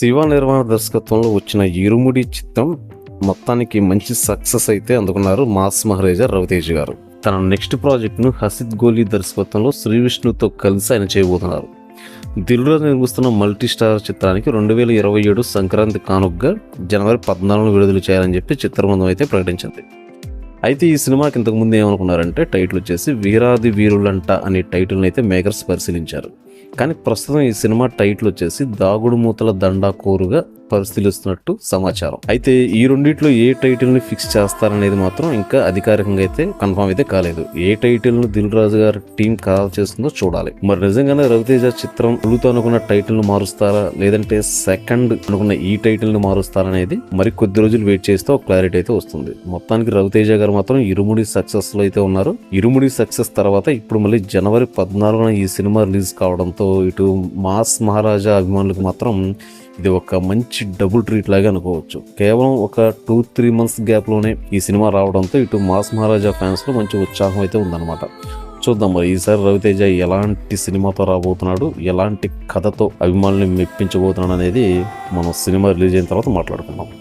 శివ నిర్మాణ దర్శకత్వంలో వచ్చిన ఇరుముడి చిత్రం మొత్తానికి మంచి సక్సెస్ అయితే అందుకున్నారు మాస్ మహారాజా రవితేజ్ గారు. తన నెక్స్ట్ ప్రాజెక్ట్ను హసిద్ గోలీ దర్శకత్వంలో శ్రీ విష్ణుతో కలిసి ఆయన చేయబోతున్నారు. దిల్ రాజు నిర్మిస్తున్న మల్టీ స్టార్ చిత్రానికి 2027 సంక్రాంతి కానుకగా జనవరి 14 విడుదల చేయాలని చెప్పి చిత్రబృందం అయితే ప్రకటించింది. అయితే ఈ సినిమాకి ఇంతకుముందు ఏమనుకున్నారంటే టైటిల్ వచ్చేసి వీరాది వీరులంట అనే టైటిల్ని అయితే మేకర్స్ పరిశీలించారు. కానీ ప్రస్తుతం ఈ సినిమా టైటిల్ వచ్చేసి దాగుడు మూతల దండాకోరుగా పరిశీలిస్తున్నట్టు సమాచారం. అయితే ఈ రెండిట్లో ఏ టైటిల్ ని ఫిక్స్ చేస్తారనేది మాత్రం ఇంకా అధికారికంగా అయితే కన్ఫర్మ్ అయితే కాలేదు. ఏ టైటిల్ ను దిల్ రాజు గారి టీం ఖరారు చేస్తుందో చూడాలి. మరి నిజంగానే రవితేజ చిత్రం తొలుత అనుకున్న టైటిల్ ను మారుస్తారా లేదంటే సెకండ్ అనుకున్న ఈ టైటిల్ ను మారుస్తారా అనేది మరి కొద్ది రోజులు వెయిట్ చేస్తే ఒక క్లారిటీ అయితే వస్తుంది. మొత్తానికి రవితేజ గారు మాత్రం ఇరుముడి సక్సెస్ లో అయితే ఉన్నారు. ఇరుముడి సక్సెస్ తర్వాత ఇప్పుడు మళ్ళీ జనవరి 14న ఈ సినిమా రిలీజ్ కావడంతో ఇటు మాస్ మహారాజా అభిమానులకు మాత్రం ఇది ఒక మంచి డబుల్ ట్రీట్ లాగా అనుకోవచ్చు. కేవలం ఒక 2-3 మంత్స్ గ్యాప్లోనే ఈ సినిమా రావడంతో ఇటు మాస్ మహారాజా ఫ్యాన్స్లో మంచి ఉత్సాహం అయితే ఉందన్నమాట. చూద్దాం మరి ఈసారి రవితేజ ఎలాంటి సినిమాతో రాబోతున్నాడు, ఎలాంటి కథతో అభిమానుల్ని మెప్పించబోతున్నాడు అనేది మనం సినిమా రిలీజ్ అయిన తర్వాత మాట్లాడుకుందాం.